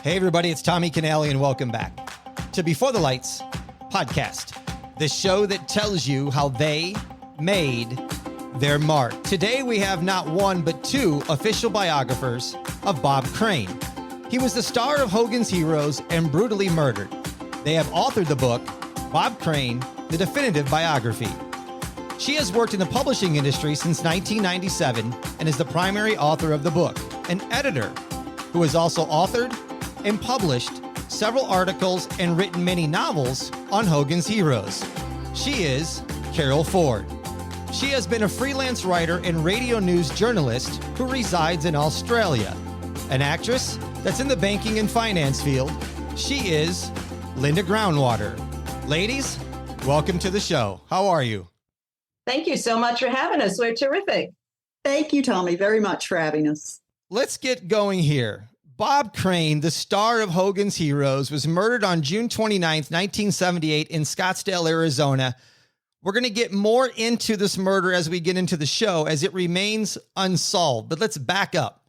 Hey, everybody, it's Tommy Canale, and welcome back to Before the Lights podcast, the show that tells you how they made their mark. Today, we have not one, but two official biographers of Bob Crane. He was the star of Hogan's Heroes and brutally murdered. They have authored the book, Bob Crane, The Definitive Biography. She has worked in the publishing industry since 1997 and is the primary author of the book, an editor who has also authored and published several articles and written many novels on Hogan's Heroes. She is Carol Ford. She has been a freelance writer and radio news journalist who resides in Australia. An actress that's in the banking and finance field, she is Linda Groundwater. Ladies, welcome to the show. How are you? Thank you so much for having us. We're terrific. Thank you, Tommy, very much for having us. Let's get going here. Bob Crane, the star of Hogan's Heroes, was murdered on June 29th, 1978 in Scottsdale, Arizona. We're going to get more into this murder as we get into the show, as it remains unsolved. But let's back up.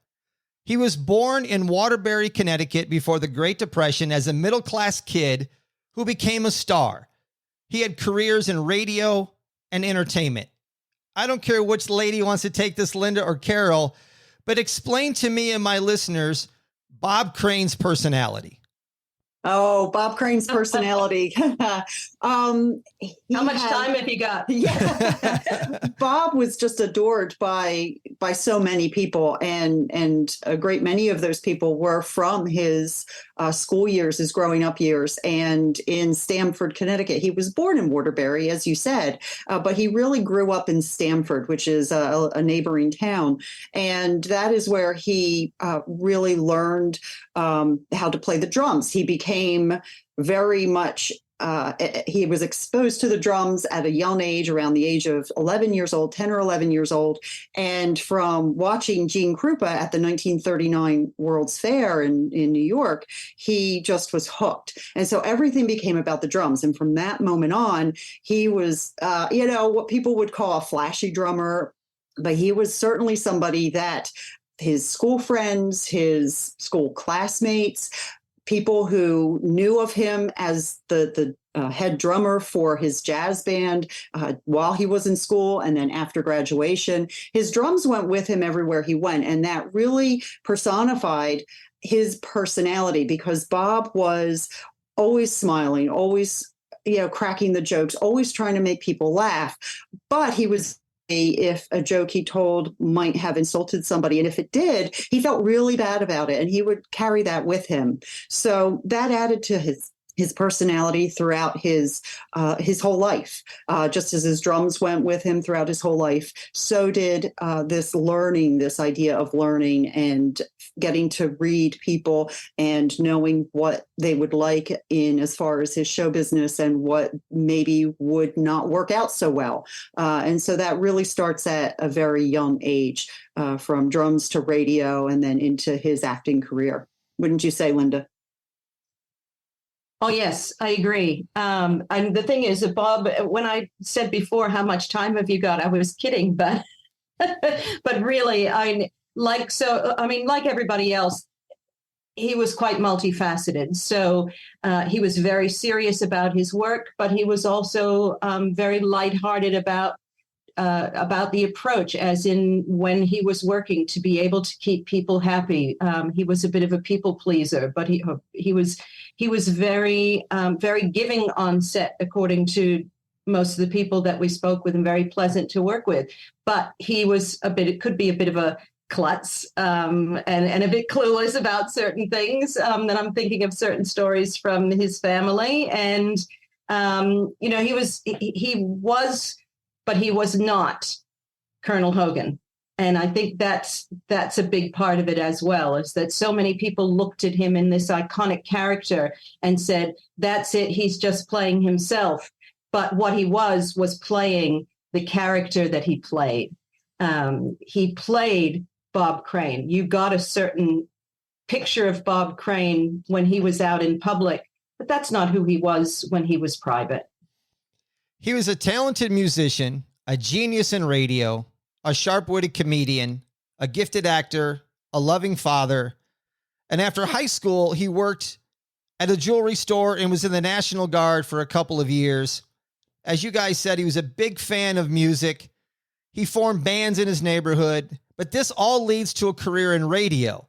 He was born in Waterbury, Connecticut before the Great Depression as a middle-class kid who became a star. He had careers in radio and entertainment. I don't care which lady wants to take this, Linda or Carol, but explain to me and my listeners Bob Crane's personality. Oh, Bob Crane's personality. How much time have you got? Yeah. Bob was just adored by so many people, and a great many of those people were from his school years, his growing up years, and in Stamford, Connecticut. He was born in Waterbury, as you said, but he really grew up in Stamford, which is a neighboring town, and that is where he really learned how to play the drums. He became very much he was exposed to the drums at a young age, around the age of 11 years old, 10 or 11 years old. And from watching Gene Krupa at the 1939 World's Fair in New York, he just was hooked. And so everything became about the drums. And from that moment on, he was, what people would call a flashy drummer, but he was certainly somebody that his school friends, his school classmates, people who knew of him as the head drummer for his jazz band while he was in school and then after graduation. His drums went with him everywhere he went, and that really personified his personality, because Bob was always smiling, always cracking the jokes, always trying to make people laugh. But he was, if a joke he told might have insulted somebody, and if it did, he felt really bad about it, and he would carry that with him. So that added to his personality throughout his whole life. Just as his drums went with him throughout his whole life, so did this idea of learning and getting to read people and knowing what they would like in as far as his show business and what maybe would not work out so well. And so that really starts at a very young age, from drums to radio and then into his acting career. Wouldn't you say, Linda? Oh, yes, I agree. And the thing is that Bob, when I said before, how much time have you got? I was kidding, but but really, like everybody else, he was quite multifaceted. So he was very serious about his work, but he was also very lighthearted about the approach, as in when he was working to be able to keep people happy. He was a bit of a people pleaser, but he was very very giving on set, according to most of the people that we spoke with, and very pleasant to work with. But he was it could be a bit of a klutz and a bit clueless about certain things. And I'm thinking of certain stories from his family, and he was, but he was not Colonel Hogan. And I think that's a big part of it as well, is that so many people looked at him in this iconic character and said, that's it, he's just playing himself. But what he was playing the character that he played. He played Bob Crane. You got a certain picture of Bob Crane when he was out in public, but that's not who he was when he was private. He was a talented musician, a genius in radio, a sharp-witted comedian, a gifted actor, a loving father, And after high school, he worked at a jewelry store and was in the National Guard for a couple of years. As you guys said, he was a big fan of music. He formed bands in his neighborhood, but this all leads to a career in radio.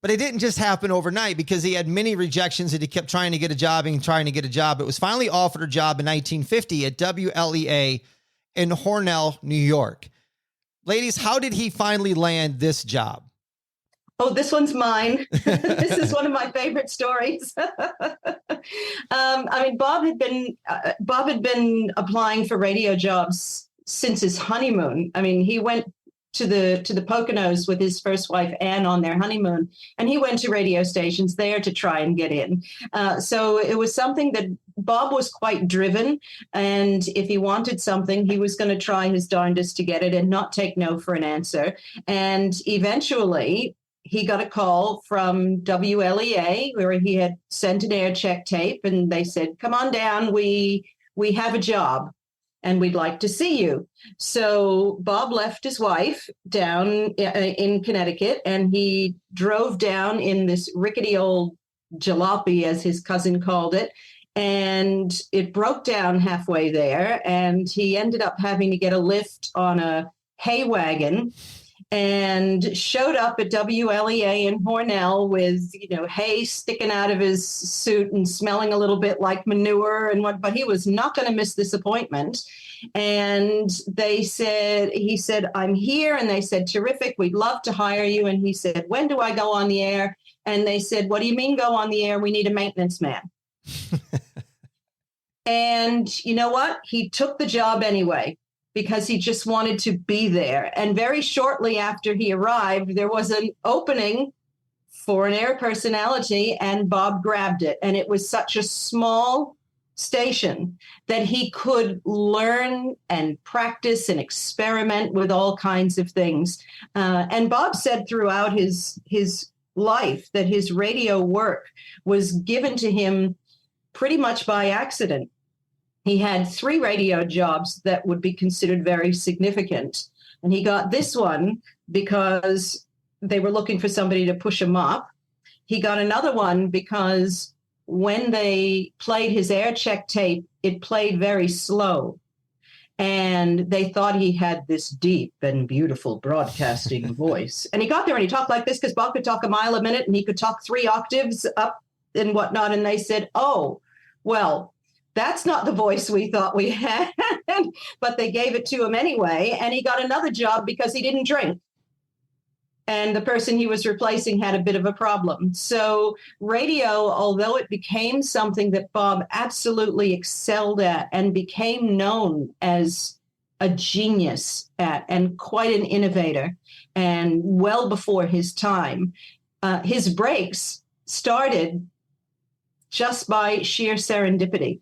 But it didn't just happen overnight because he had many rejections and he kept trying to get a job and trying to get a job. It was finally offered a job in 1950 at WLEA in Hornell, New York. Ladies, how did he finally land this job? Oh, this one's mine. This is one of my favorite stories. Bob had been applying for radio jobs since his honeymoon. I mean, he went to the Poconos with his first wife, Anne, on their honeymoon, and he went to radio stations there to try and get in. So it was something that Bob was quite driven, and if he wanted something, he was going to try his darndest to get it and not take no for an answer. And eventually, he got a call from WLEA where he had sent an air check tape, and they said, "Come on down, we have a job and we'd like to see you." So Bob left his wife down in Connecticut, and he drove down in this rickety old jalopy, as his cousin called it, and it broke down halfway there, and he ended up having to get a lift on a hay wagon, and showed up at WLEA in Hornell with, hay sticking out of his suit and smelling a little bit like manure but he was not going to miss this appointment. And he said, "I'm here." And they said, "Terrific. We'd love to hire you." And he said, "When do I go on the air?" And they said, "What do you mean go on the air? We need a maintenance man." And you know what? He took the job anyway, because he just wanted to be there. And very shortly after he arrived, there was an opening for an air personality, and Bob grabbed it. And it was such a small station that he could learn and practice and experiment with all kinds of things. And Bob said throughout his life that his radio work was given to him pretty much by accident. He had 3 radio jobs that would be considered very significant. And he got this one because they were looking for somebody to push him up. He got another one because when they played his air check tape, it played very slow. And they thought he had this deep and beautiful broadcasting voice. And he got there and he talked like this because Bob could talk a mile a minute and he could talk 3 octaves up and whatnot. And they said, "Oh, well, that's not the voice we thought we had." But they gave it to him anyway. And he got another job because he didn't drink. And the person he was replacing had a bit of a problem. So radio, although it became something that Bob absolutely excelled at and became known as a genius at and quite an innovator and well before his time, his breaks started just by sheer serendipity.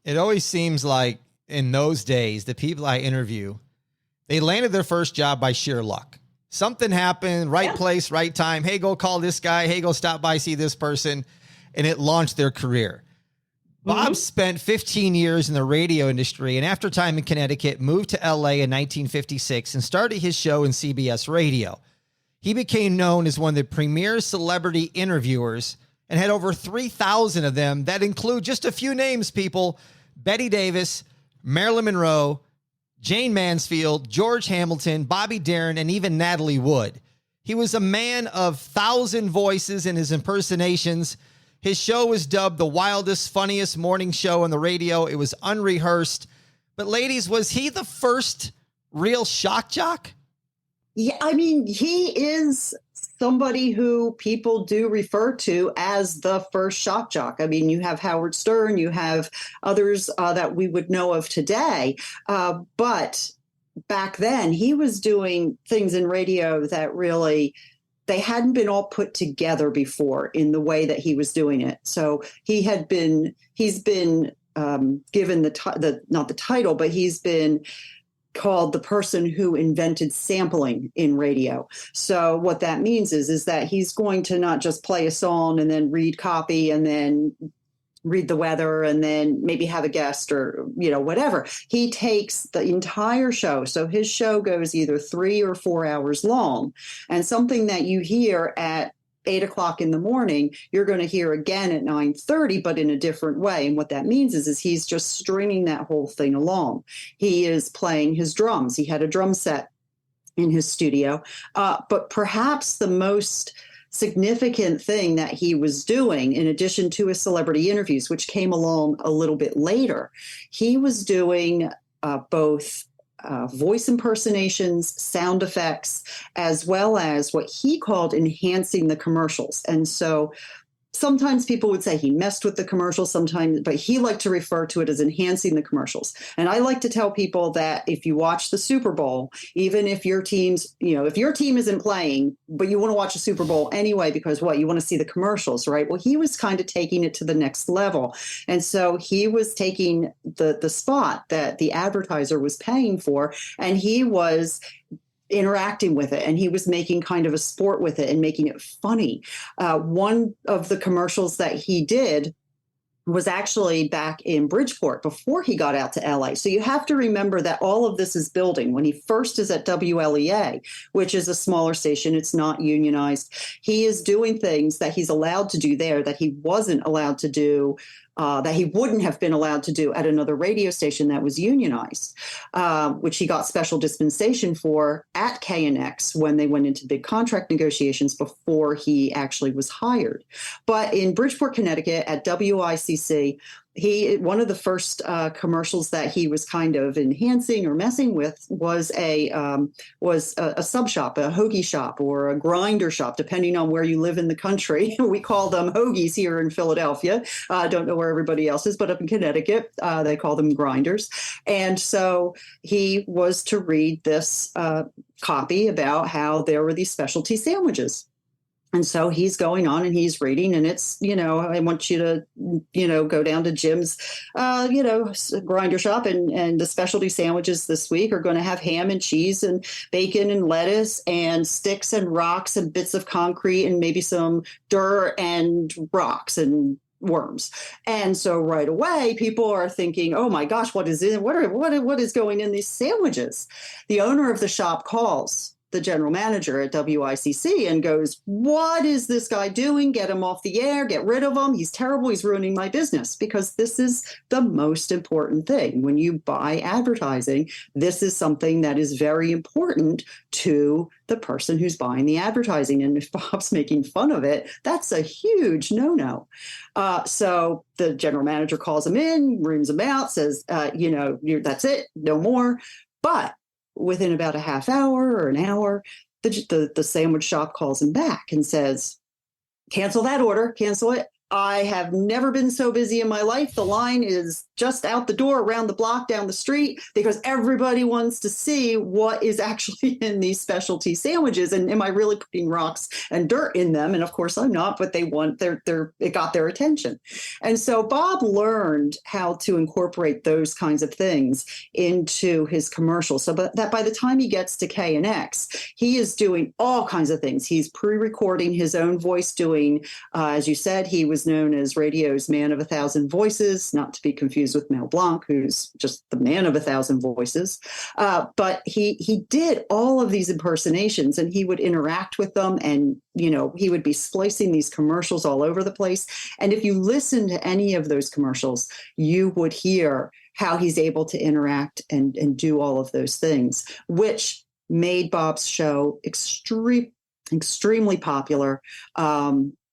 It always seems like in those days, the people I interview, they landed their first job by sheer luck. Something happened, right place, right time. Hey, go call this guy. Hey, go stop by, see this person. And it launched their career. Bob spent 15 years in the radio industry, and after time in Connecticut, moved to LA in 1956 and started his show in CBS radio. He became known as one of the premier celebrity interviewers and had over 3,000 of them that include just a few names, people: Betty Davis, Marilyn Monroe, Jane Mansfield, George Hamilton, Bobby Darin, and even Natalie Wood. He was a man of 1,000 voices in his impersonations. His show was dubbed the wildest, funniest morning show on the radio. It was unrehearsed. But ladies, was he the first real shock jock? Yeah, I mean, he is somebody who people do refer to as the first shock jock. I mean, you have Howard Stern, you have others that we would know of today. But back then, he was doing things in radio that really, they hadn't been all put together before in the way that he was doing it. So he's been given not the title, but he's been called the person who invented sampling in radio. So what that means is that he's going to not just play a song and then read copy and then read the weather and then maybe have a guest or, whatever. He takes the entire show. So his show goes either 3 or 4 hours long. And something that you hear at 8 o'clock in the morning, you're going to hear again at 9:30, but in a different way. And what that means is he's just stringing that whole thing along. He is playing his drums. He had a drum set in his studio. But perhaps the most significant thing that he was doing, in addition to his celebrity interviews, which came along a little bit later, he was doing both voice impersonations, sound effects, as well as what he called enhancing the commercials. And so sometimes people would say he messed with the commercials sometimes, but he liked to refer to it as enhancing the commercials. And I like to tell people that if you watch the Super Bowl, even if your team's, if your team isn't playing, but you want to watch the Super Bowl anyway, because you want to see the commercials, right? Well, he was kind of taking it to the next level. And so he was taking the spot that the advertiser was paying for, and he was interacting with it, and he was making kind of a sport with it and making it funny. One of the commercials that he did was actually back in Bridgeport before he got out to LA. So you have to remember that all of this is building. When he first is at WLEA, which is a smaller station, it's not unionized, he is doing things that he's allowed to do there that he wasn't allowed to do, that he wouldn't have been allowed to do at another radio station that was unionized, which he got special dispensation for at KNX when they went into big contract negotiations before he actually was hired. But in Bridgeport, Connecticut at WICC, one of the first commercials that he was kind of enhancing or messing with was a sub shop, a hoagie shop, or a grinder shop, depending on where you live in the country. We call them hoagies here in Philadelphia. I don't know where everybody else is, but up in Connecticut, they call them grinders. And so he was to read this copy about how there were these specialty sandwiches. And so he's going on and he's reading, and it's, I want you to, go down to Jim's, grinder shop, and the specialty sandwiches this week are going to have ham and cheese and bacon and lettuce and sticks and rocks and bits of concrete and maybe some dirt and rocks and worms. And so right away, people are thinking, oh my gosh, what is it? What is going in these sandwiches? The owner of the shop calls the general manager at WICC and goes, what is this guy doing? Get him off the air, get rid of him. He's terrible. He's ruining my business. Because this is the most important thing. When you buy advertising, this is something that is very important to the person who's buying the advertising. And if Bob's making fun of it, that's a huge no-no. So the general manager calls him in, reams him out, says, that's it, no more. But within about a half hour or an hour, the sandwich shop calls him back and says, cancel that order, cancel it. I have never been so busy in my life. The line is just out the door, around the block, down the street, because everybody wants to see what is actually in these specialty sandwiches. And am I really putting rocks and dirt in them? And of course I'm not, but they want it got their attention. And so Bob learned how to incorporate those kinds of things into his commercials. So that by the time he gets to KNX, he is doing all kinds of things. He's pre-recording his own voice, doing, as you said, he was known as radio's man of 1,000 voices, not to be confused with Mel Blanc, who's just the man of 1,000 voices. But he did all of these impersonations, and he would interact with them, and he would be splicing these commercials all over the place. And if you listen to any of those commercials, you would hear how he's able to interact and do all of those things, which made Bob's show extremely popular.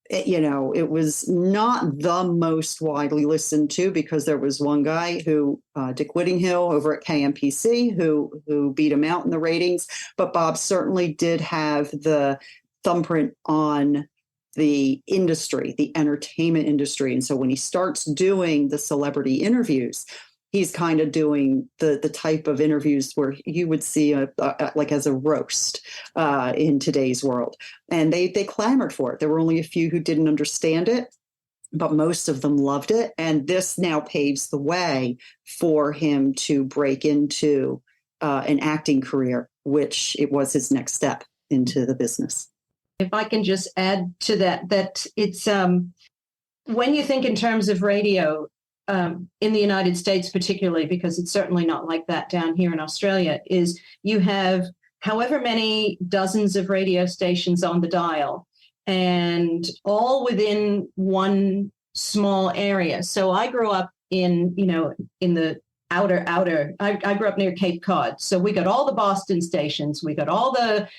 It was not the most widely listened to, because there was one guy who, Dick Whittinghill over at KMPC, who beat him out in the ratings. But Bob certainly did have the thumbprint on the industry, the entertainment industry. And so when he starts doing the celebrity interviews, he's kind of doing the type of interviews where you would see like as a roast in today's world. And they clamored for it. There were only a few who didn't understand it, but most of them loved it. And this now paves the way for him to break into an acting career, which it was his next step into the business. If I can just add to that it's when you think in terms of radio, in the United States particularly, because it's certainly not like that down here in Australia, is you have however many dozens of radio stations on the dial, and all within one small area. So I grew up in the outer, I grew up near Cape Cod. So we got all the Boston stations, we got all the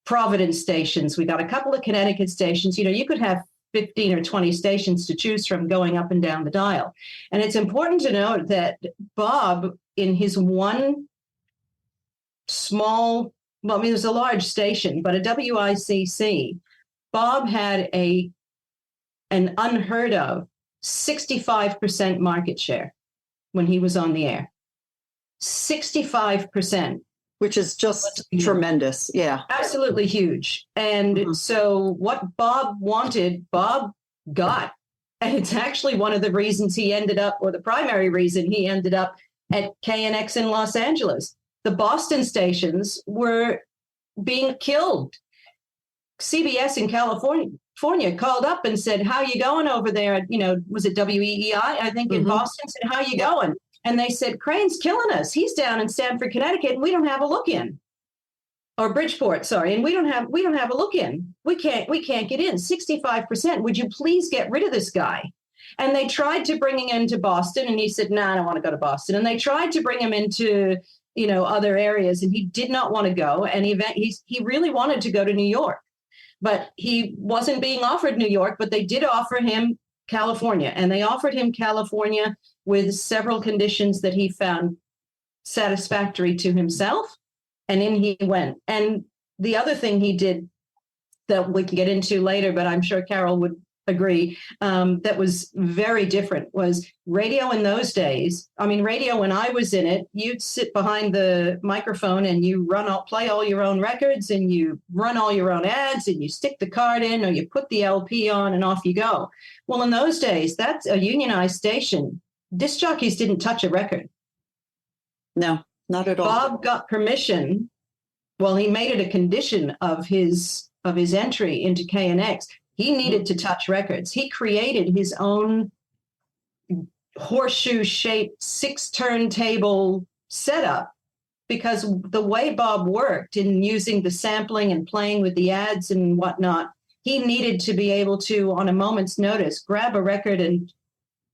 Providence stations, we got a couple of Connecticut stations. You could have 15 or 20 stations to choose from going up and down the dial. And it's important to note that Bob, in his one small, well, I mean, it was a large station, but a WICC, Bob had an unheard of 65% market share when he was on the air. 65%. Which is just tremendous. Yeah. Absolutely huge. And so what Bob wanted, Bob got. And it's actually one of the reasons he ended up, or the primary reason he ended up at KNX in Los Angeles. The Boston stations were being killed. CBS in California called up and said, "How you going over there?" Was it WEEI? I think in Boston. Said, "How you going?" And they said, "Crane's killing us. He's down in Stamford, Connecticut, and we don't have a look in." Or Bridgeport, sorry, and we don't have a look in. We can't get in. 65%. Would you please get rid of this guy? And they tried to bring him into Boston, and he said, "No, I don't want to go to Boston." And they tried to bring him into other areas, and he did not want to go. And he really wanted to go to New York, but he wasn't being offered New York. But they did offer him California, and they offered him California with several conditions that he found satisfactory to himself. And in he went. And the other thing he did that we can get into later, but I'm sure Carol would agree, that was very different, was radio in those days. I mean, radio, when I was in it, you'd sit behind the microphone and you play all your own records, and you run all your own ads, and you stick the card in, or you put the LP on, and off you go. Well, in those days, that's a unionized station. Disc jockeys didn't touch a record. No, not at all. Bob got permission. Well, he made it a condition of his entry into KNX. He needed to touch records. He created his own horseshoe-shaped 6-turntable setup, because the way Bob worked in using the sampling and playing with the ads and whatnot, he needed to be able to, on a moment's notice, grab a record and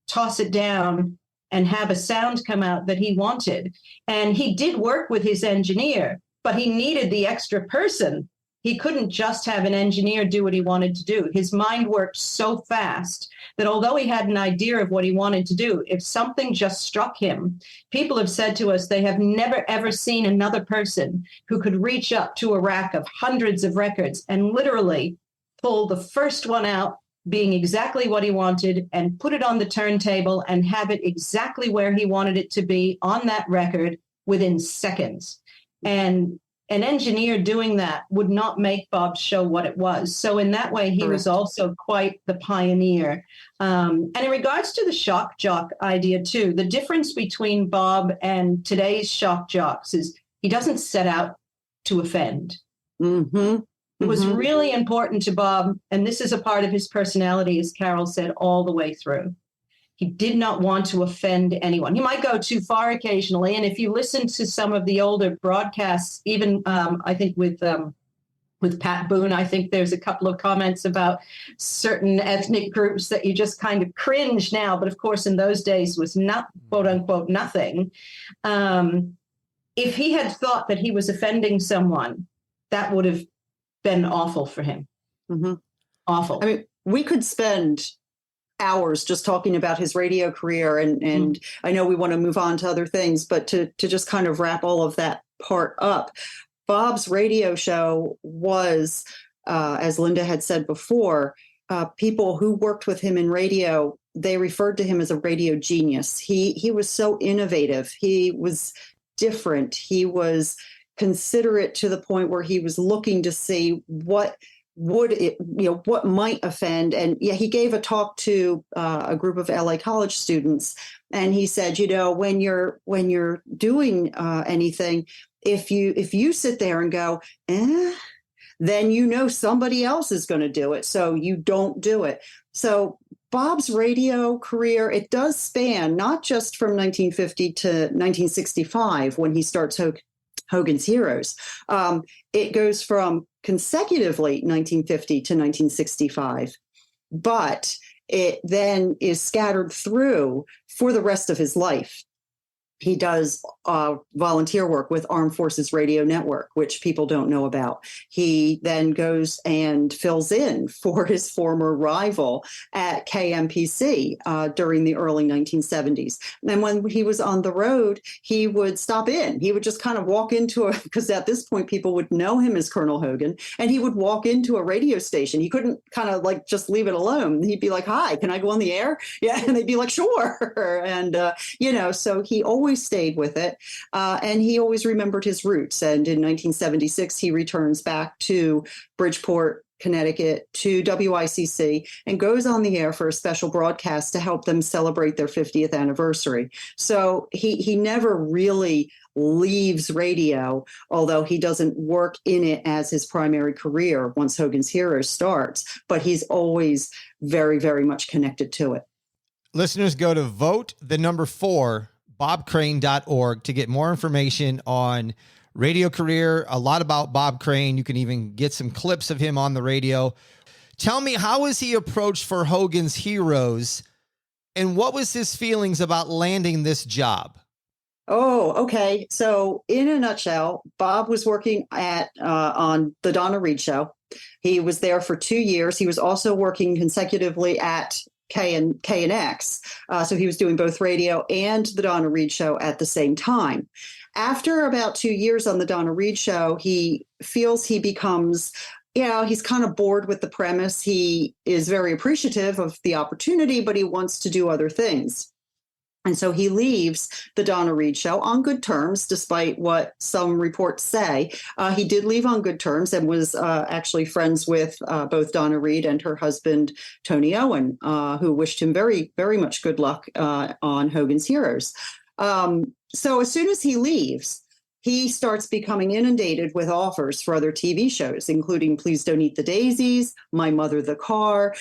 toss it down and have a sound come out that he wanted. And he did work with his engineer, but he needed the extra person. He couldn't just have an engineer do what he wanted to do. His mind worked so fast that although he had an idea of what he wanted to do, if something just struck him, people have said to us they have never, ever seen another person who could reach up to a rack of hundreds of records and literally pull the first one out, being exactly what he wanted, and put it on the turntable and have it exactly where he wanted it to be on that record within seconds. And an engineer doing that would not make Bob's show what it was. So in that way, he was also quite the pioneer. And in regards to the shock jock idea too, the difference between Bob and today's shock jocks is he doesn't set out to offend. It was really important to Bob, and this is a part of his personality, as Carol said, all the way through. He did not want to offend anyone. He might go too far occasionally, and if you listen to some of the older broadcasts, even I think with Pat Boone, I think there's a couple of comments about certain ethnic groups that you just kind of cringe now, but of course in those days was not, quote unquote, nothing. If he had thought that he was offending someone, that would have been awful for him. Awful. I mean, we could spend hours just talking about his radio career, and I know we want to move on to other things, but to just kind of wrap all of that part up, Bob's radio show was, as Linda had said before, people who worked with him in radio, they referred to him as a radio genius. He was so innovative. He was different. He was considerate to the point where he was looking to see what might offend. And he gave a talk to a group of LA college students, and he said, when you're doing anything, if you sit there and go, then somebody else is going to do it, so you don't do it. So Bob's radio career, it does span not just from 1950 to 1965 when he starts Hogan's Heroes. It goes from consecutively 1950 to 1965, but it then is scattered through for the rest of his life. He does volunteer work with Armed Forces Radio Network, which people don't know about. He then goes and fills in for his former rival at KMPC during the early 1970s. And when he was on the road, he would stop in. He would just kind of walk into because at this point, people would know him as Colonel Hogan, and he would walk into a radio station. He couldn't kind of like just leave it alone. He'd be like, "Hi, can I go on the air?" Yeah. And they'd be like, "Sure." And, so he always stayed with it. And he always remembered his roots. And in 1976, he returns back to Bridgeport, Connecticut, to WICC, and goes on the air for a special broadcast to help them celebrate their 50th anniversary. So he never really leaves radio, although he doesn't work in it as his primary career once Hogan's Heroes starts, but he's always very, very much connected to it. Listeners, go to vote4 bobcrane.org to get more information on radio career, a lot about Bob Crane. You can even get some clips of him on the radio. Tell me, how was he approached for Hogan's Heroes, and what was his feelings about landing this job? Oh, okay. So in a nutshell, Bob was working on the Donna Reed Show. He was there for 2 years. He was also working consecutively at KNX. So he was doing both radio and the Donna Reed Show at the same time. After about 2 years on the Donna Reed Show, he feels he becomes, he's kind of bored with the premise. He is very appreciative of the opportunity, but he wants to do other things. And so he leaves the Donna Reed Show on good terms, despite what some reports say. He did leave on good terms and was actually friends with both Donna Reed and her husband, Tony Owen, who wished him very, very much good luck on Hogan's Heroes. So as soon as he leaves, he starts becoming inundated with offers for other TV shows, including Please Don't Eat the Daisies, My Mother the Car.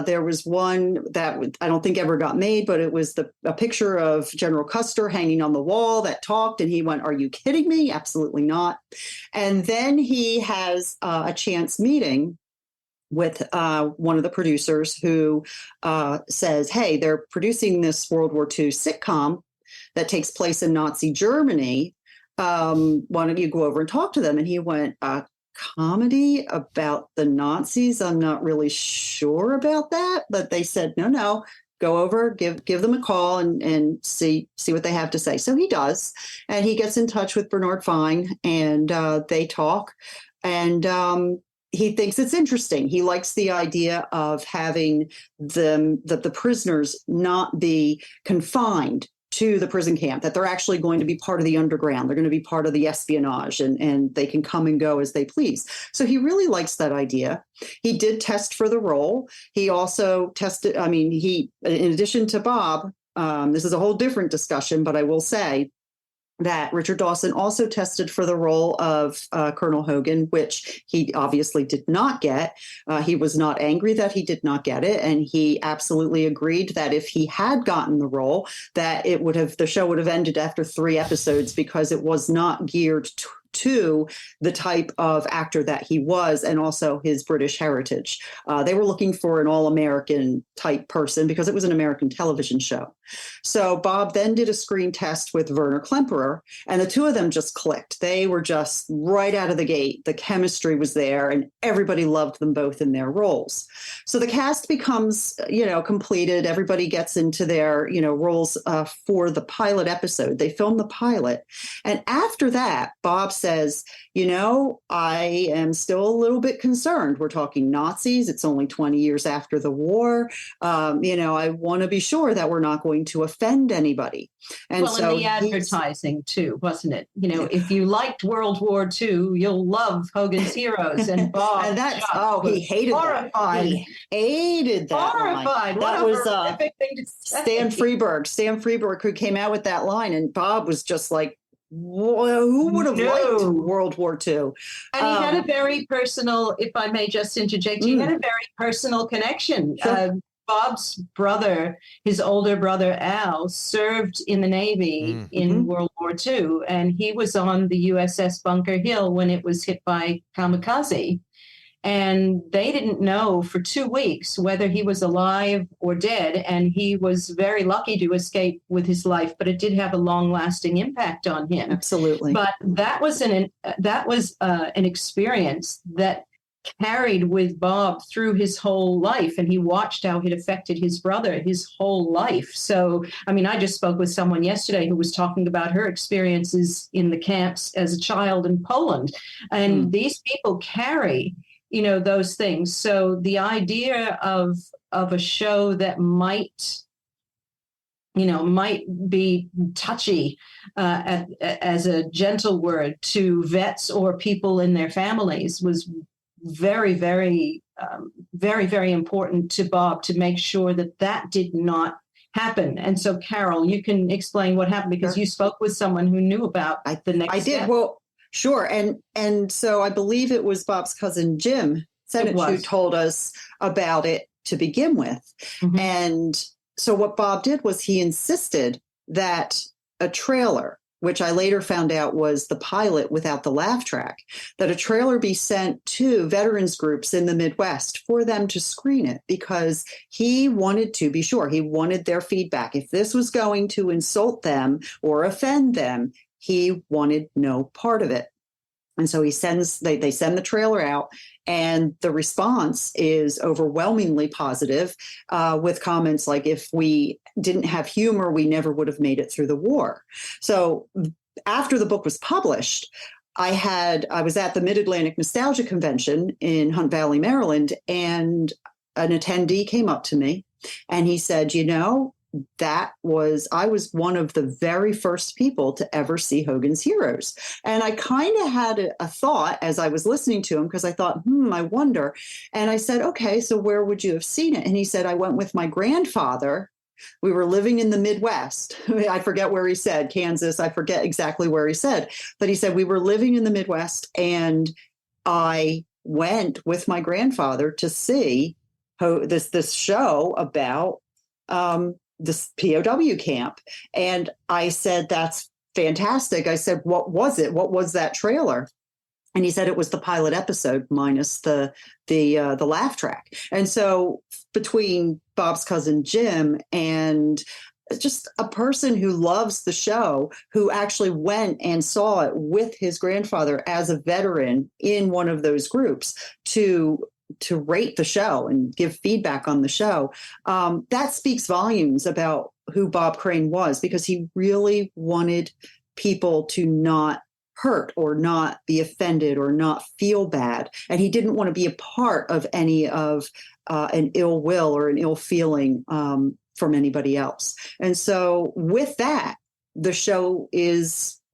There was one that I don't think ever got made, but it was a picture of General Custer hanging on the wall that talked, and he went, "Are you kidding me? Absolutely not." And then he has a chance meeting with one of the producers who says, "Hey, they're producing this World War II sitcom that takes place in Nazi Germany. Why don't you go over and talk to them?" And he went, "Comedy about the Nazis? I'm not really sure about that." But they said, no, go over, give them a call and see what they have to say. So he does. And he gets in touch with Bernard Fine, and they talk. And he thinks it's interesting. He likes the idea of having the prisoners not be confined to the prison camp, that they're actually going to be part of the underground. They're going to be part of the espionage, and they can come and go as they please. So he really likes that idea. He did test for the role. He also tested, in addition to Bob, this is a whole different discussion, but I will say that Richard Dawson also tested for the role of Colonel Hogan, which he obviously did not get. He was not angry that he did not get it, and he absolutely agreed that if he had gotten the role, that the show would have ended after 3 episodes because it was not geared to the type of actor that he was, and also his British heritage. They were looking for an all-American type person because it was an American television show. So Bob then did a screen test with Werner Klemperer, and the two of them just clicked. They were just right out of the gate. The chemistry was there, and everybody loved them both in their roles. So the cast becomes, completed. Everybody gets into their, roles for the pilot episode. They film the pilot. And after that, Bob says, I am still a little bit concerned. We're talking Nazis. It's only 20 years after the war. I want to be sure that we're not going to offend anybody. And and the advertising too, wasn't it? If you liked World War II, you'll love Hogan's Heroes. And Bob, and that's he hated horrified. That. He hated that. Horrified. Line. That was horrific thing to say. Stan Freberg, who came out with that line, and Bob was just like, who would have liked World War II? And he had a very personal, if I may just interject, he had a very personal connection. Sure. Bob's brother, his older brother Al, served in the Navy in World War II, and he was on the USS Bunker Hill when it was hit by kamikaze. And they didn't know for 2 weeks whether he was alive or dead. And he was very lucky to escape with his life, but it did have a long-lasting impact on him. Absolutely. But that was an experience that carried with Bob through his whole life, and he watched how it affected his brother his whole life. So, I mean, I just spoke with someone yesterday who was talking about her experiences in the camps as a child in Poland, and these people carry, those things. So the idea of a show that might be touchy, as a gentle word, to vets or people in their families was very, very, very, very important to Bob to make sure that did not happen. And so, Carol, you can explain what happened, because you spoke with someone who knew about the next step. I did. Well, sure. And so I believe it was Bob's cousin Jim Senich who told us about it to begin with. And so what Bob did was he insisted that a trailer, which I later found out was the pilot without the laugh track, that a trailer be sent to veterans groups in the Midwest for them to screen it, because he wanted to be sure. He wanted their feedback. If this was going to insult them or offend them, he wanted no part of it. And so they send the trailer out, and the response is overwhelmingly positive, with comments like, if we didn't have humor, we never would have made it through the war. So after the book was published, I was at the Mid-Atlantic Nostalgia Convention in Hunt Valley, Maryland, and an attendee came up to me and he said, I was one of the very first people to ever see Hogan's Heroes. And I kind of had a thought as I was listening to him, because I thought, I wonder. And I said, okay, so where would you have seen it? And he said, I went with my grandfather. We were living in the Midwest. I forget where he said, Kansas. I forget exactly where he said. But he said, we were living in the Midwest, and I went with my grandfather to see this show about this POW camp. And I said, that's fantastic. I said, what was it? What was that trailer? And he said it was the pilot episode minus the laugh track. And so between Bob's cousin Jim and just a person who loves the show, who actually went and saw it with his grandfather as a veteran in one of those groups, to rate the show and give feedback on the show, that speaks volumes about who Bob Crane was, because he really wanted people to not hurt or not be offended or not feel bad. And he didn't want to be a part of any of an ill will or an ill feeling from anybody else. And so with that, the show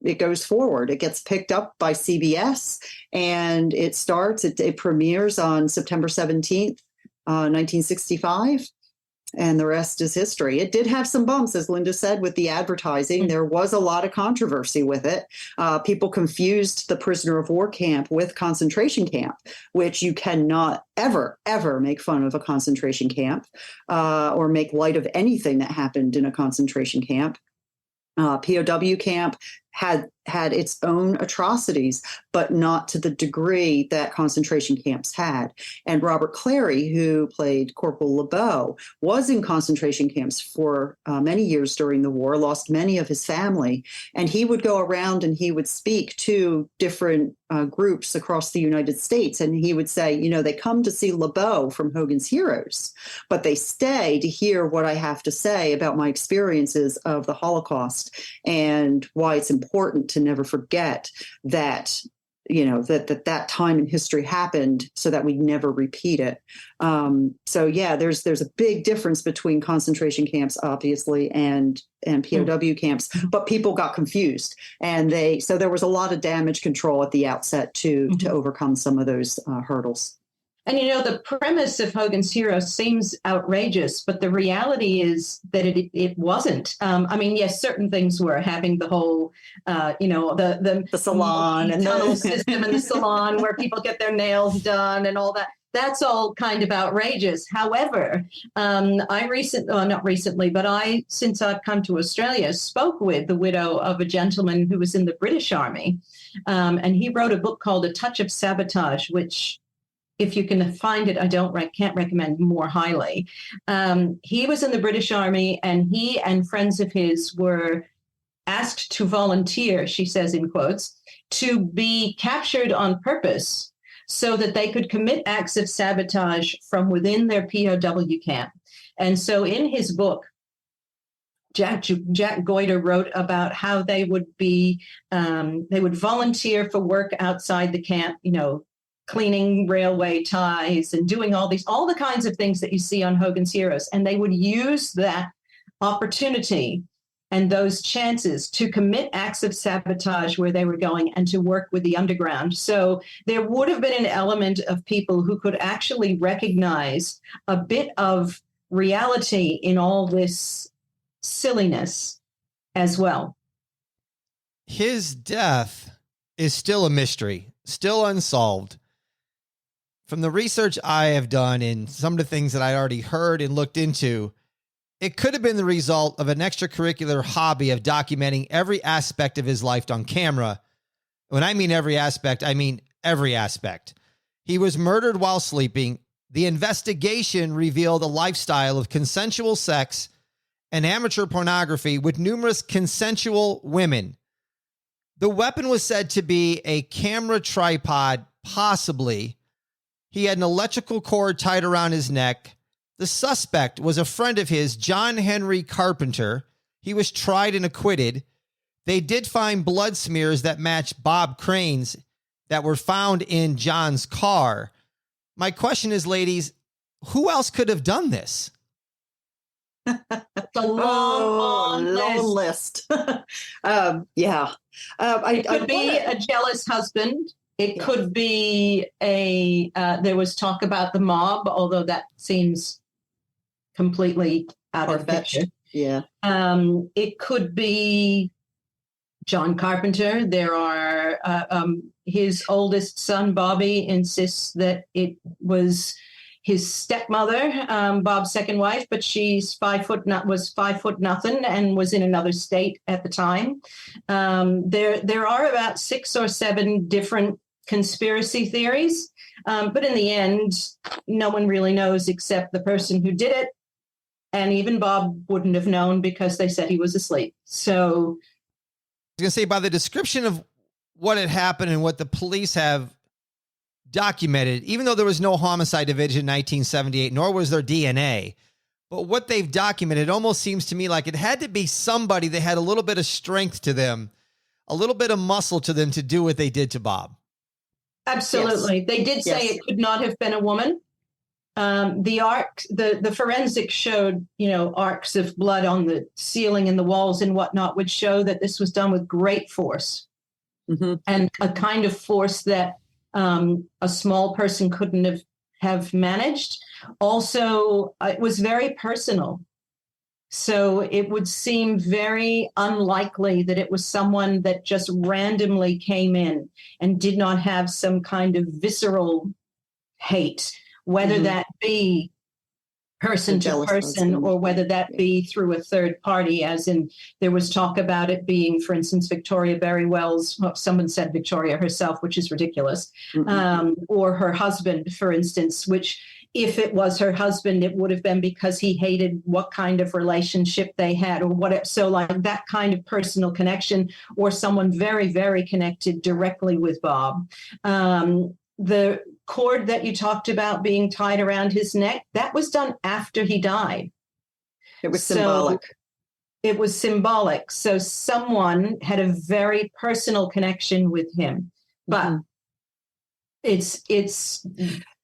it goes forward. It gets picked up by CBS, and it premieres on September 17th, 1965. And the rest is history. It did have some bumps, as Linda said, with the advertising. There was a lot of controversy with it. People confused the prisoner of war camp with concentration camp, which you cannot ever, ever make fun of a concentration camp or make light of anything that happened in a concentration camp. POW camp had its own atrocities, but not to the degree that concentration camps had. And Robert Clary, who played Corporal LeBeau, was in concentration camps for many years during the war, lost many of his family. And he would go around and he would speak to different groups across the United States. And he would say, they come to see LeBeau from Hogan's Heroes, but they stay to hear what I have to say about my experiences of the Holocaust and why it's important to never forget that that time in history happened so that we never repeat it. There's a big difference between concentration camps, obviously, and POW camps, but people got confused, and so there was a lot of damage control at the outset to overcome some of those hurdles. And, the premise of Hogan's Heroes seems outrageous, but the reality is that it wasn't. Yes, certain things were having the whole, the salon and tunnel system and the salon where people get their nails done and all that. that's all kind of outrageous. However, since I've come to Australia, spoke with the widow of a gentleman who was in the British Army. And he wrote a book called A Touch of Sabotage, which, if you can find it, can't recommend more highly. He was in the British Army, and he and friends of his were asked to volunteer, she says in quotes, to be captured on purpose so that they could commit acts of sabotage from within their POW camp. And so in his book, Jack Goiter wrote about how they would volunteer for work outside the camp, cleaning railway ties and doing all the kinds of things that you see on Hogan's Heroes. And they would use that opportunity and those chances to commit acts of sabotage where they were going and to work with the underground. So there would have been an element of people who could actually recognize a bit of reality in all this silliness as well. His death is still a mystery, still unsolved. From the research I have done and some of the things that I already heard and looked into, it could have been the result of an extracurricular hobby of documenting every aspect of his life on camera. When I mean every aspect, I mean every aspect. He was murdered while sleeping. The investigation revealed a lifestyle of consensual sex and amateur pornography with numerous consensual women. The weapon was said to be a camera tripod, possibly. He had an electrical cord tied around his neck. The suspect was a friend of his, John Henry Carpenter. He was tried and acquitted. They did find blood smears that matched Bob Crane's that were found in John's car. My question is, ladies, who else could have done this? It's a long list. Yeah. It could be a jealous husband. It could be there was talk about the mob, although that seems completely out of the picture. Yeah. It could be John Carpenter. There are his oldest son, Bobby, insists that it was his stepmother, Bob's second wife, but she's 5 foot nothing and was in another state at the time. There are about 6 or 7 different conspiracy theories, but in the end, no one really knows except the person who did it. And even Bob wouldn't have known because they said he was asleep. So I was going to say, by the description of what had happened and what the police have documented, even though there was no homicide division in 1978, nor was there DNA, but what they've documented almost seems to me like it had to be somebody that had a little bit of strength to them, a little bit of muscle to them to do what they did to Bob. Absolutely. Yes. They did say it could not have been a woman. The forensics showed, arcs of blood on the ceiling and the walls and whatnot, would show that this was done with great force, and a kind of force that a small person couldn't have managed. Also, it was very personal. So it would seem very unlikely that it was someone that just randomly came in and did not have some kind of visceral hate, whether that be person to person or whether that be through a third party, as in there was talk about it being, for instance, Victoria Berry Wells, someone said Victoria herself, which is ridiculous, or her husband, for instance, which if it was her husband, it would have been because he hated what kind of relationship they had or what. So like that kind of personal connection, or someone very, very connected directly with Bob. The cord that you talked about being tied around his neck, that was done after he died. It was symbolic. It was symbolic. So someone had a very personal connection with him. But they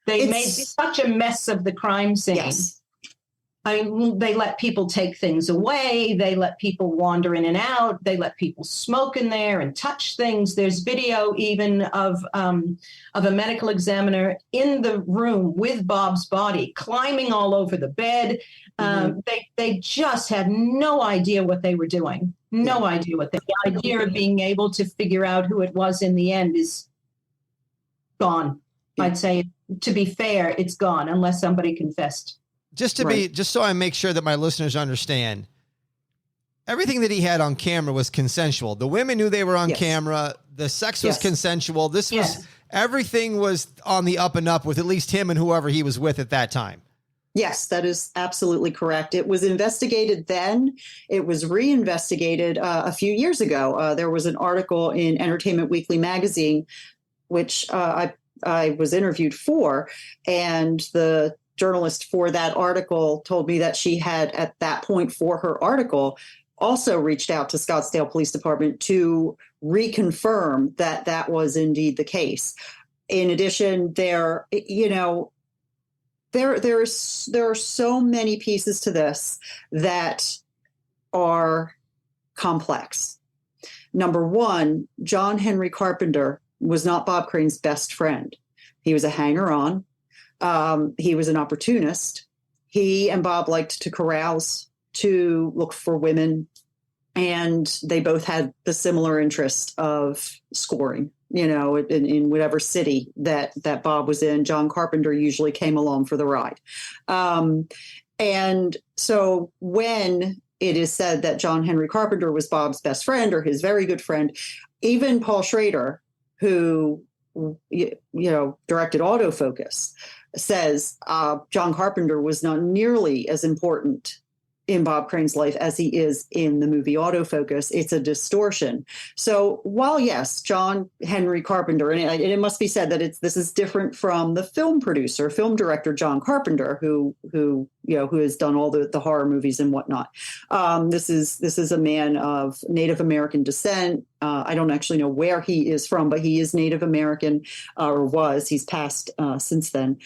made such a mess of the crime scene. Yes. They let people take things away. They let people wander in and out. They let people smoke in there and touch things. There's video even of a medical examiner in the room with Bob's body, climbing all over the bed. They just had no idea what they were doing. No idea what the idea of being able to figure out who it was in the end is gone. I'd say, to be fair, it's gone unless somebody confessed. Just so I make sure that my listeners understand, everything that he had on camera was consensual. The women knew they were on camera. The sex was consensual. This was, everything was on the up and up with at least him and whoever he was with at that time. Yes, that is absolutely correct. It was investigated then. It was reinvestigated a few years ago. There was an article in Entertainment Weekly magazine, which I was interviewed for, and the journalist for that article told me that she had, at that point for her article, also reached out to Scottsdale Police Department to reconfirm that that was indeed the case. In addition, there are so many pieces to this that are complex. Number one, John Henry Carpenter was not Bob Crane's best friend. He was a hanger-on. He was an opportunist. He and Bob liked to carouse, to look for women, and they both had the similar interest of scoring. In whatever city that Bob was in, John Carpenter usually came along for the ride. And so when it is said that John Henry Carpenter was Bob's best friend or his very good friend, even Paul Schrader, who directed Autofocus, says John Carpenter was not nearly as important in Bob Crane's life as he is in the movie Autofocus. It's a distortion. So while, yes, John Henry Carpenter, and it must be said that this is different from the film director John Carpenter, who has done all the horror movies and whatnot. This is a man of Native American descent. I don't actually know where he is from, but he is Native American, or was. He's passed since then.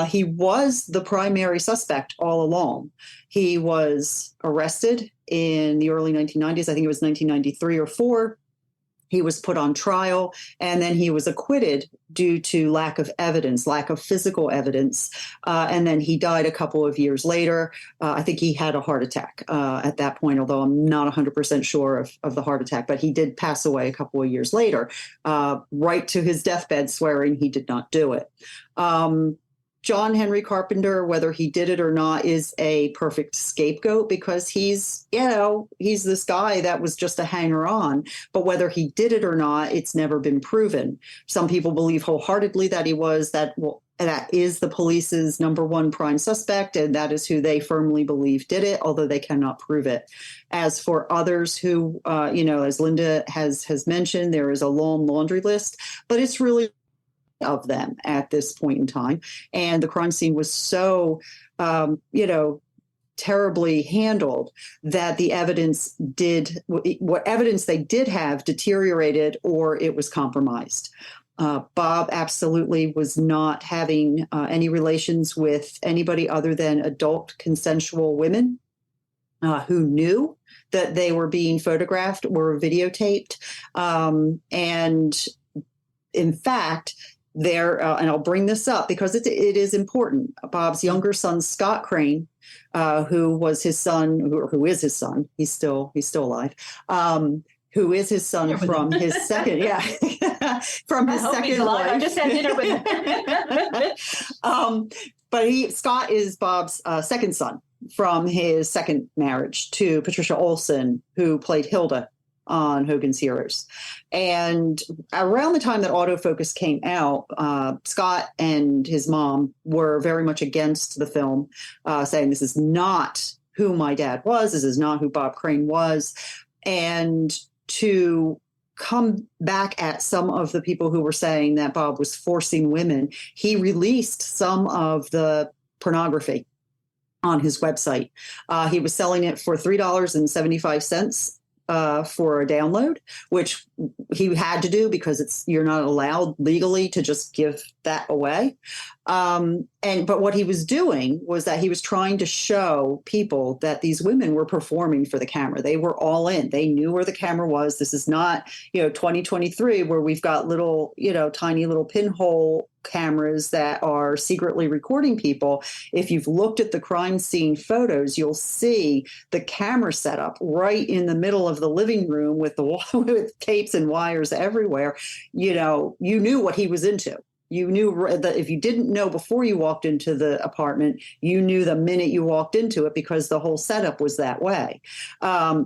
He was the primary suspect all along. He was arrested in the early 1990s. I think it was 1993 or 4. He was put on trial, and then he was acquitted due to lack of evidence, lack of physical evidence. And then he died a couple of years later. I think he had a heart attack at that point, although I'm not 100% sure of the heart attack. But he did pass away a couple of years later, right to his deathbed, swearing he did not do it. John Henry Carpenter, whether he did it or not, is a perfect scapegoat because he's this guy that was just a hanger-on. But whether he did it or not, it's never been proven. Some people believe wholeheartedly that he was. That is the police's number one prime suspect, and that is who they firmly believe did it, although they cannot prove it. As for others who, as Linda has mentioned, there is a long laundry list, but it's really of them at this point in time. And the crime scene was so, terribly handled that the evidence what evidence they did have deteriorated or it was compromised. Bob absolutely was not having any relations with anybody other than adult consensual women who knew that they were being photographed or videotaped. And in fact, and I'll bring this up because it is important. Bob's younger son, Scott Crane, who was his son, who is his son, he's still alive. Who is his son from his second, from his second wife. I just had dinner with him. But Scott is Bob's second son from his second marriage to Patricia Olson, who played Hilda on Hogan's Heroes. And around the time that Autofocus came out, Scott and his mom were very much against the film, saying this is not who my dad was. This is not who Bob Crane was. And to come back at some of the people who were saying that Bob was forcing women, he released some of the pornography on his website. He was selling it for $3.75 for a download, which he had to do because you're not allowed legally to just give that away. But what he was doing was that he was trying to show people that these women were performing for the camera. They were all in. They knew where the camera was. This is not, 2023 where we've got little, tiny little pinhole cameras that are secretly recording people. If you've looked at the crime scene photos, you'll see the camera setup right in the middle of the living room with tapes and wires everywhere. You knew what he was into. You knew that if you didn't know before you walked into the apartment, you knew the minute you walked into it because the whole setup was that way.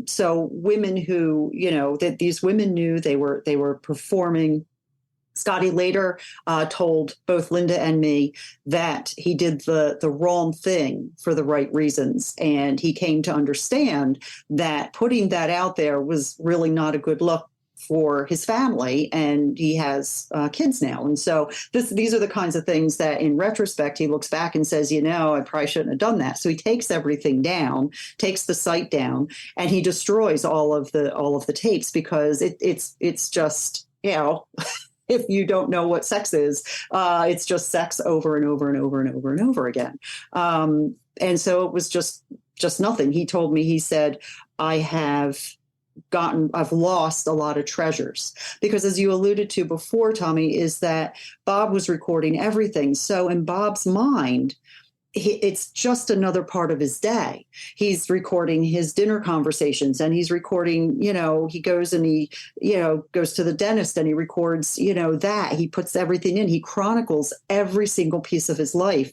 So women who, that these women knew they were performing. Scotty later told both Linda and me that he did the wrong thing for the right reasons. And he came to understand that putting that out there was really not a good look for his family, and he has kids now. And so these are the kinds of things that in retrospect, he looks back and says, I probably shouldn't have done that. So he takes everything down, takes the site down, and he destroys all of the tapes because it's just, if you don't know what sex is, it's just sex over and over and over and over and over again. And so it was just nothing. He told me, he said, I've lost a lot of treasures because, as you alluded to before, Tommy, is that Bob was recording everything. So in Bob's mind, it's just another part of his day. He's recording his dinner conversations, and he's recording, he goes and he, goes to the dentist and he records, that he puts everything in. He chronicles every single piece of his life.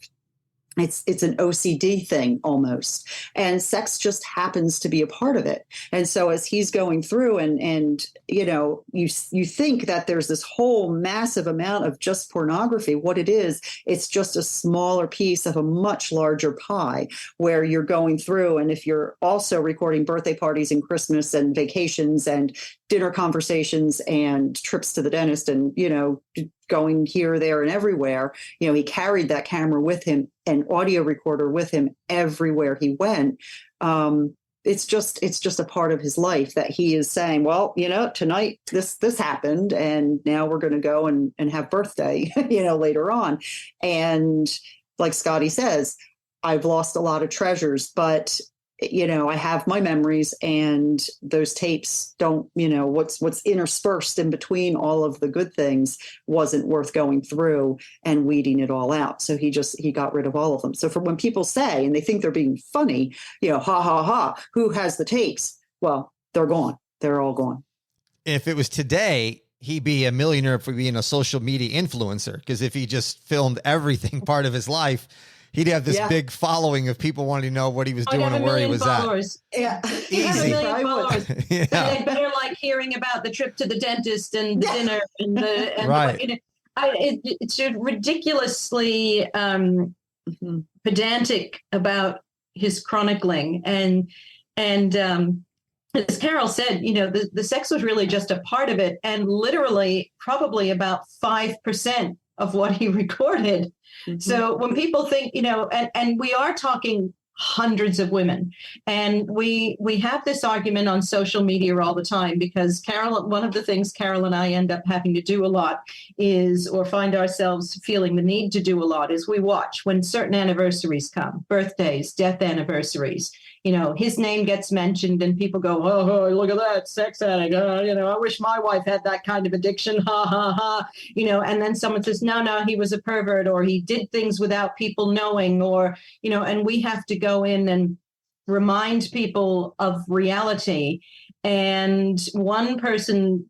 It's an OCD thing almost. And sex just happens to be a part of it. And so as he's going through and you think that there's this whole massive amount of just pornography. What it is, it's just a smaller piece of a much larger pie where you're going through. And if you're also recording birthday parties and Christmas and vacations and dinner conversations and trips to the dentist and, going here, there, and everywhere, he carried that camera with him, an audio recorder with him everywhere he went. It's just a part of his life that he is saying, well, tonight this happened, and now we're going to go and have birthday, later on. And like Scotty says, I've lost a lot of treasures, but I have my memories, and those tapes don't, what's interspersed in between all of the good things wasn't worth going through and weeding it all out. So he got rid of all of them. So for when people say, and they think they're being funny, ha ha ha, who has the tapes? Well, they're gone. They're all gone. If it was today, he'd be a millionaire for being a social media influencer. Because if he just filmed everything part of his life, he'd have this big following of people wanting to know what he was doing and where he was followers. at. Yeah, easy. Followers. Yeah. They better like hearing about the trip to the dentist and the dinner and right. It's ridiculously pedantic about his chronicling and as Carol said, the sex was really just a part of it, and literally probably about 5% of what he recorded. Mm-hmm. So when people think, and we are talking hundreds of women, and we have this argument on social media all the time because one of the things Carol and I end up having to do a lot is, or find ourselves feeling the need to do a lot, is we watch when certain anniversaries come, birthdays, death anniversaries. His name gets mentioned and people go, oh, look at that sex addict. I wish my wife had that kind of addiction. Ha, ha, ha. And then someone says, no, he was a pervert, or he did things without people knowing, or, and we have to go in and remind people of reality. And one person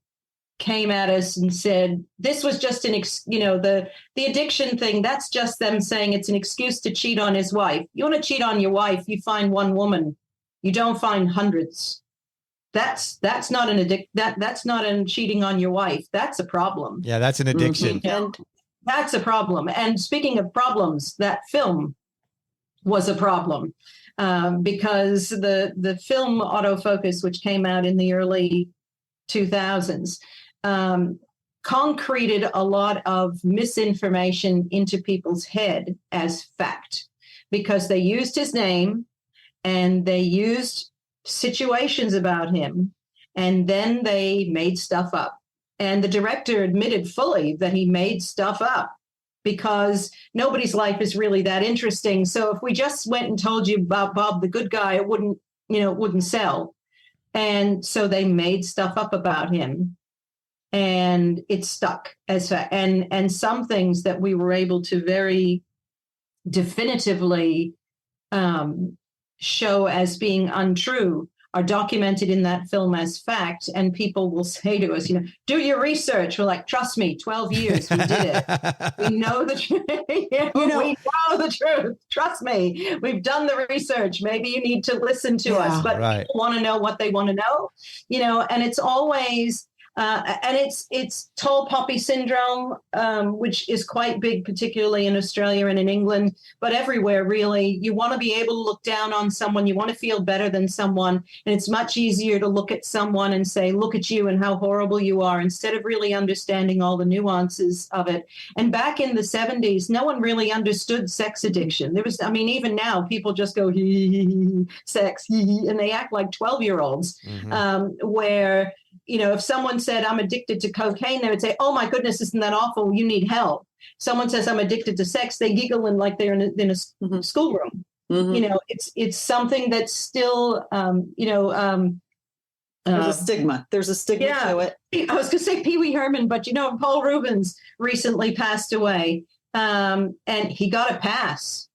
came at us and said, this was just the addiction thing. That's just them saying it's an excuse to cheat on his wife. You want to cheat on your wife, you find one woman. You don't find hundreds. That's not that's not an cheating on your wife. That's a problem. Yeah, that's an addiction. Mm-hmm. And that's a problem. And speaking of problems, that film was a problem because the film Autofocus, which came out in the early 2000s, concreted a lot of misinformation into people's head as fact, because they used his name and they used situations about him, and then they made stuff up. And the director admitted fully that he made stuff up because nobody's life is really that interesting. So if we just went and told you about Bob the good guy, it wouldn't sell. And so they made stuff up about him, and it stuck as and some things that we were able to very definitively show as being untrue are documented in that film as fact. And people will say to us, do your research. We're like, trust me, 12 years, we did it. We know the truth. We know the truth. Trust me, we've done the research. Maybe you need to listen to us, but people want to know what they want to know, and it's always, and it's tall poppy syndrome, which is quite big, particularly in Australia and in England, but everywhere, really. You want to be able to look down on someone. You want to feel better than someone. And it's much easier to look at someone and say, look at you and how horrible you are, instead of really understanding all the nuances of it. And back in the 70s, no one really understood sex addiction. Even now, people just go, sex, and they act like 12-year-olds, where, if someone said, I'm addicted to cocaine, they would say, oh my goodness, isn't that awful? You need help. Someone says, I'm addicted to sex, they giggle and like they're in a schoolroom. It's something that's still, there's a stigma. There's a stigma to it. I was going to say Pee Wee Herman, but Paul Rubens recently passed away, and he got a pass.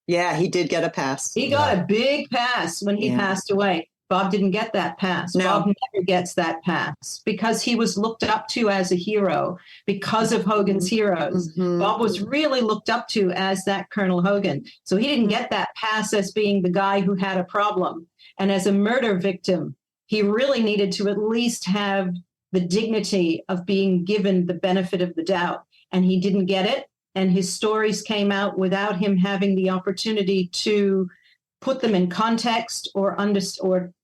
Yeah, he did get a pass. He got a big pass when he passed away. Bob didn't get that pass. No. Bob never gets that pass because he was looked up to as a hero because of Hogan's heroes. Bob was really looked up to as that Colonel Hogan. So he didn't get that pass as being the guy who had a problem. And as a murder victim, he really needed to at least have the dignity of being given the benefit of the doubt. And he didn't get it. And his stories came out without him having the opportunity to put them in context or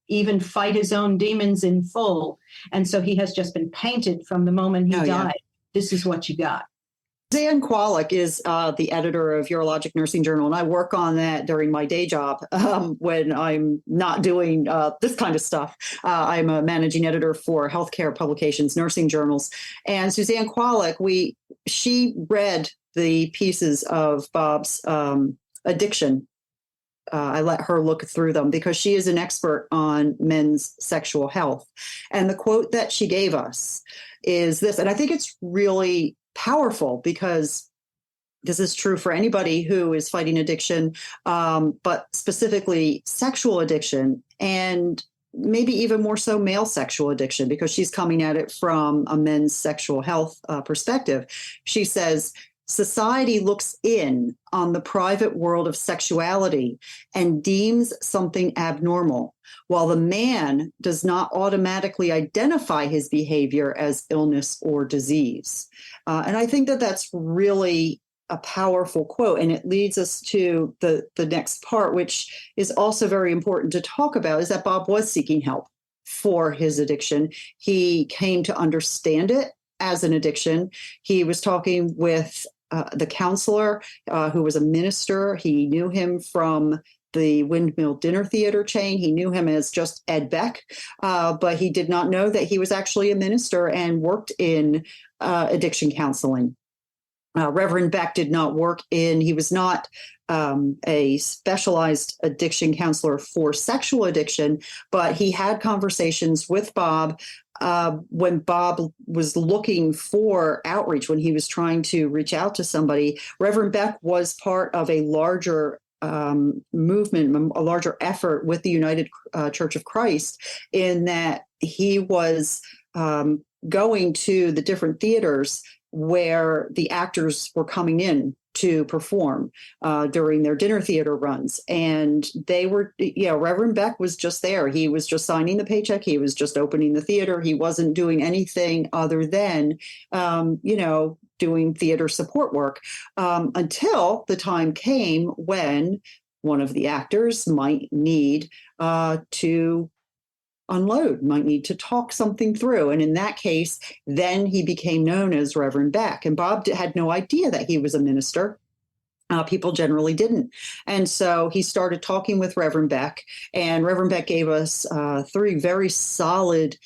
even fight his own demons in full. And so he has just been painted from the moment he died. Yeah. This is what you got. Suzanne Kwolek is the editor of Urologic Nursing Journal, and I work on that during my day job when I'm not doing this kind of stuff. I'm a managing editor for healthcare publications, nursing journals. And Suzanne Kwolek, she read the pieces of Bob's addiction. I let her look through them because she is an expert on men's sexual health. And the quote that she gave us is this, and I think it's really powerful because this is true for anybody who is fighting addiction, but specifically sexual addiction, and maybe even more so male sexual addiction, because she's coming at it from a men's sexual health perspective. She says, society looks in on the private world of sexuality and deems something abnormal, while the man does not automatically identify his behavior as illness or disease. And I think that that's really a powerful quote. And it leads us to the next part, which is also very important to talk about, is that Bob was seeking help for his addiction. He came to understand it as an addiction. He was talking with the counselor who was a minister. He knew him from the Windmill Dinner Theater chain. He knew him as just Ed Beck, but he did not know that he was actually a minister and worked in addiction counseling. Reverend Beck he was not a specialized addiction counselor for sexual addiction, but he had conversations with Bob when Bob was looking for outreach, when he was trying to reach out to somebody. Reverend Beck was part of a larger movement, a larger effort with the United Church of Christ, in that he was going to the different theaters where the actors were coming in to perform during their dinner theater runs. And Reverend Beck was just there. He was just signing the paycheck. He was just opening the theater. He wasn't doing anything other than, doing theater support work until the time came when one of the actors might need to unload, might need to talk something through. And in that case, then he became known as Reverend Beck. And Bob had no idea that he was a minister. People generally didn't. And so he started talking with Reverend Beck, and Reverend Beck gave us 3 very solid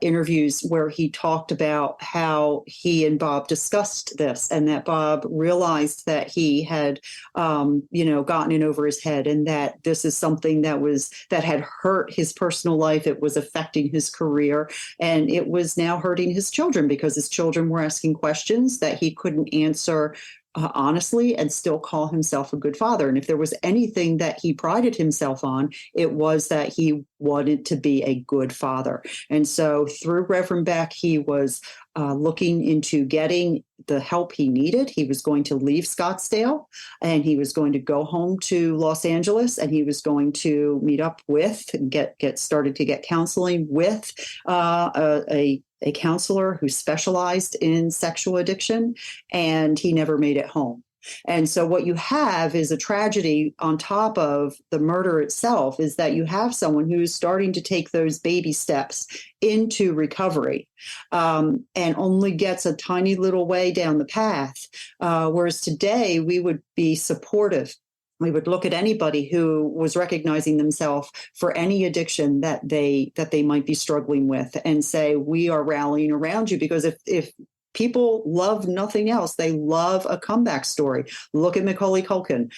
interviews where he talked about how he and Bob discussed this, and that Bob realized that he had, gotten in over his head, and that this is something that had hurt his personal life. It was affecting his career, and it was now hurting his children because his children were asking questions that he couldn't answer honestly and still call himself a good father. And if there was anything that he prided himself on, it was that he wanted to be a good father. And so through Reverend Beck, he was looking into getting the help he needed. He was going to leave Scottsdale and he was going to go home to Los Angeles, and he was going to meet up with and get started to get counseling with a counselor who specialized in sexual addiction, and he never made it home. And so what you have is a tragedy on top of the murder itself, is that you have someone who is starting to take those baby steps into recovery, and only gets a tiny little way down the path. Whereas today we would be supportive. We would look at anybody who was recognizing themselves for any addiction that they might be struggling with and say, we are rallying around you, because if people love nothing else, they love a comeback story. Look at Macaulay Culkin.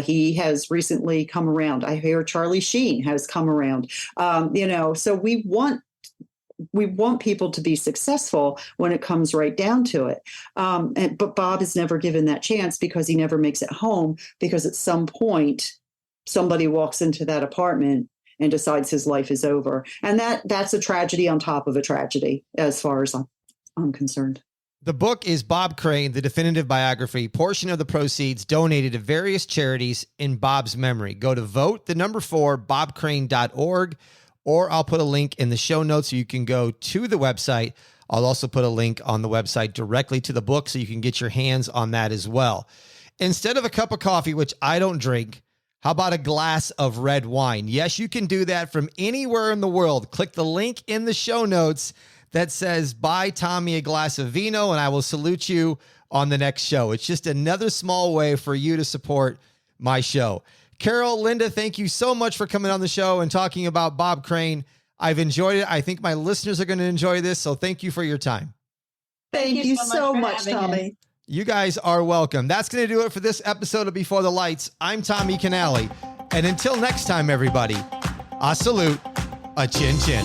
He has recently come around. I hear Charlie Sheen has come around. So we want people to be successful when it comes right down to it. But Bob is never given that chance because he never makes it home, because at some point somebody walks into that apartment and decides his life is over. And that's a tragedy on top of a tragedy, as far as I'm concerned. The book is Bob Crane, The Definitive Biography. Portion of the proceeds donated to various charities in Bob's memory. Go to vote4bobcrane.org, or I'll put a link in the show notes so you can go to the website. I'll also put a link on the website directly to the book so you can get your hands on that as well. Instead of a cup of coffee, which I don't drink, how about a glass of red wine? Yes, you can do that from anywhere in the world. Click the link in the show notes that says, buy Tommy a glass of vino, and I will salute you on the next show. It's just another small way for you to support my show. Carol, Linda, thank you so much for coming on the show and talking about Bob Crane. I've enjoyed it. I think my listeners are going to enjoy this, so thank you for your time. Thank you so much, Tommy. You guys are welcome. That's going to do it for this episode of Before the Lights. I'm Tommy Canale, and until next time, everybody, a salute, a chin chin.